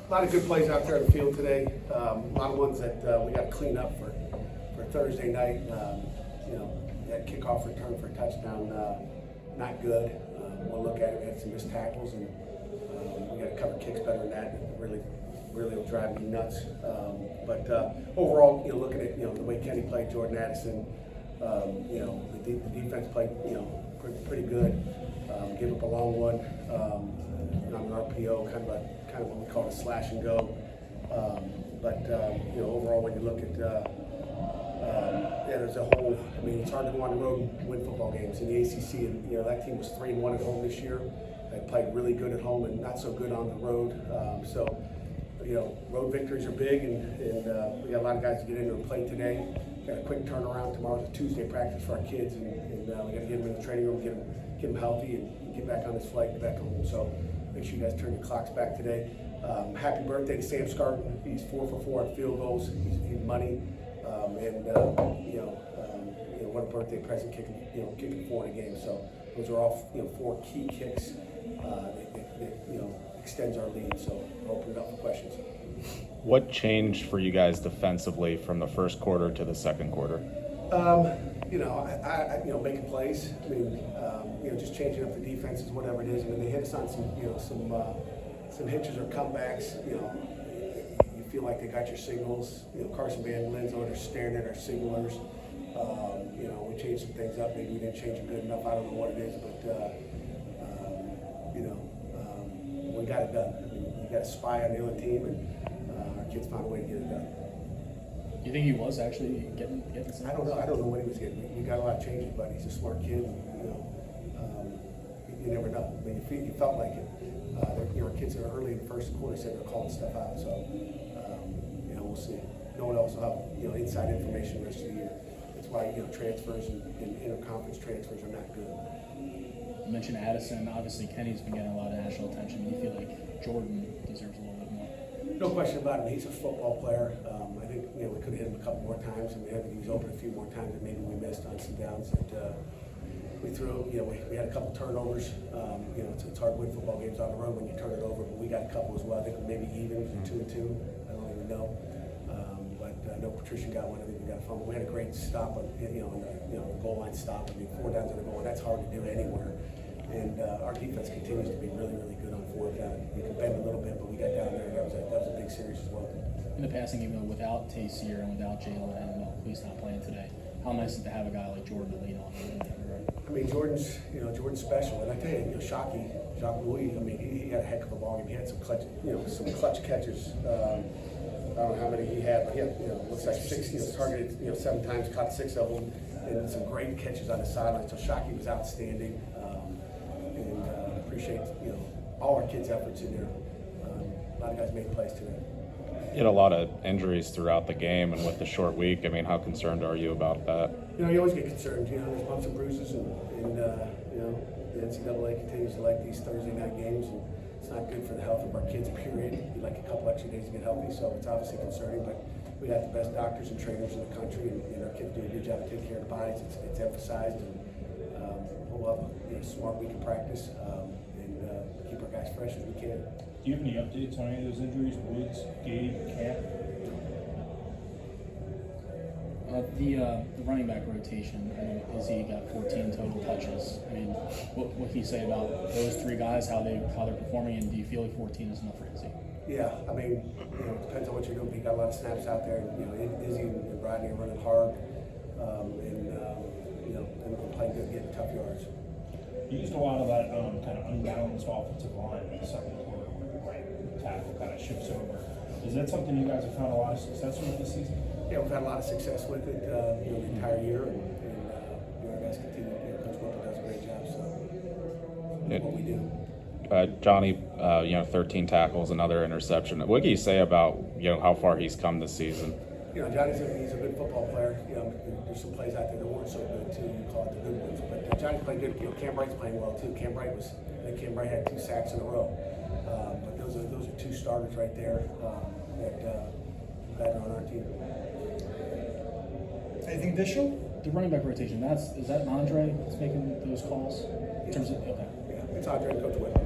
A lot of good plays out there in the field today. A lot of ones that we got to clean up for Thursday night. That kickoff return for a touchdown, not good. We'll look at it. We had some missed tackles, and we got to cover kicks better than that. Really will drive me nuts. But overall, looking at the way Kenny played, Jordan Addison, the defense played pretty good. Give up a long one on an RPO, kind of what we call a slash and go. Overall, when you look at as a whole, I mean, it's hard to go on the road and win football games in the ACC, and that team was 3-1 at home this year. They played really good at home and not so good on the road. Road victories are big, and we got a lot of guys to get into and play today. Got a quick turnaround. Tomorrow's a Tuesday practice for our kids, and we got to get them in the training room, get them healthy, and get back on this flight back home. So make sure you guys turn your clocks back today. Happy birthday to Sam Scarton. He's 4 for 4 on field goals. He's money, what a birthday present kicking 4 in a game. So those are all 4 key kicks that extends our lead. So I'll open it up for questions. What changed for you guys defensively from the first quarter to the second quarter? Making plays. I mean, just changing up the defenses, whatever it is. I mean, they hit us on some hitches or comebacks. You feel like they got your signals. Carson Van Lin's over there staring at our signalers. We changed some things up. Maybe we didn't change it good enough. I don't know what it is, but we got it done. I mean, you got a spy on the other team, and our kids found a way to get it done. You think he was actually getting some? I don't know. I don't know what he was getting. We got a lot of changes, but he's a smart kid. You never know. I mean, you felt like it. Our kids that are early in the first quarter said they're calling stuff out. So, we'll see. No one else will have inside information the rest of the year. That's why transfers and interconference transfers are not good. You mentioned Addison. Obviously, Kenny's been getting a lot of national attention. Do you feel like Jordan deserves a little bit more? No question about it. He's a football player. I think we could have hit him a couple more times, and he was open a few more times, and maybe we missed on some downs that we threw. We had a couple turnovers. It's hard to win football games on the road when you turn it over, but we got a couple as well. I think maybe even 2-2. I don't even know. I know Patricia got one. I think we got a fumble. We had a great stop on the goal line stop. I mean, 4 downs on the goal line. That's hard to do anywhere. And our defense continues to be really, really good on 4th down. We could bend a little bit, but we got down there. That was a big series as well. In the passing game, though, without Tayseer and without Jalen and Cleese not playing today, how nice is it to have a guy like Jordan to lean on? I mean, Jordan's special, and I tell you, Jacques Louis. I mean, he had a heck of a ball game. He had some clutch catches. I don't know how many he had, but he had, looks like 6. Targeted, 7 times, caught 6 of them, and some great catches on the sideline. So Jacques was outstanding, and appreciate all our kids' efforts in there. A lot of guys made plays today. You had a lot of injuries throughout the game, and with the short week, I mean, how concerned are you about that? You always get concerned. There's bumps and bruises, and the NCAA continues to like these Thursday night games, and it's not good for the health of our kids, period. We'd like a couple extra days to get healthy, so it's obviously concerning, but we got the best doctors and trainers in the country, and our kids do a good job of taking care of the bodies. It's emphasized, and we'll have a smart week of practice, and keep our guys fresh as we can. Do you have any updates on any of those injuries? Woods, Gabe, Camp? The running back rotation, Izzy got 14 total touches. I mean, what can you say about those 3 guys, how they're performing, and do you feel like 14 is enough for Izzy? Yeah, I mean, it depends on what you're doing. He got a lot of snaps out there. Izzy and Rodney are running hard, and playing good, getting tough yards. You used a lot of that kind of unbalanced offensive line in the second quarter where the right tackle kind of shifts over. Is that something you guys have found a lot of success with this season? Yeah, we've had a lot of success with it the entire year, and our guys continue. Coach Whipple does a great job, so that's what we do. Johnny, 13 tackles, another interception. What can you say about how far he's come this season? Johnny's he's a good football player. There's some plays out there that weren't so good too. You call it the good ones, but Johnny's playing good. Cam Bright's playing well too. Cam Bright had 2 sacks in a row. But those are 2 starters right there that are on our team. Anything additional? The running back rotation, is that Andre that's making those calls? In terms of, okay. Yeah, it's Andre and Coach Whipple.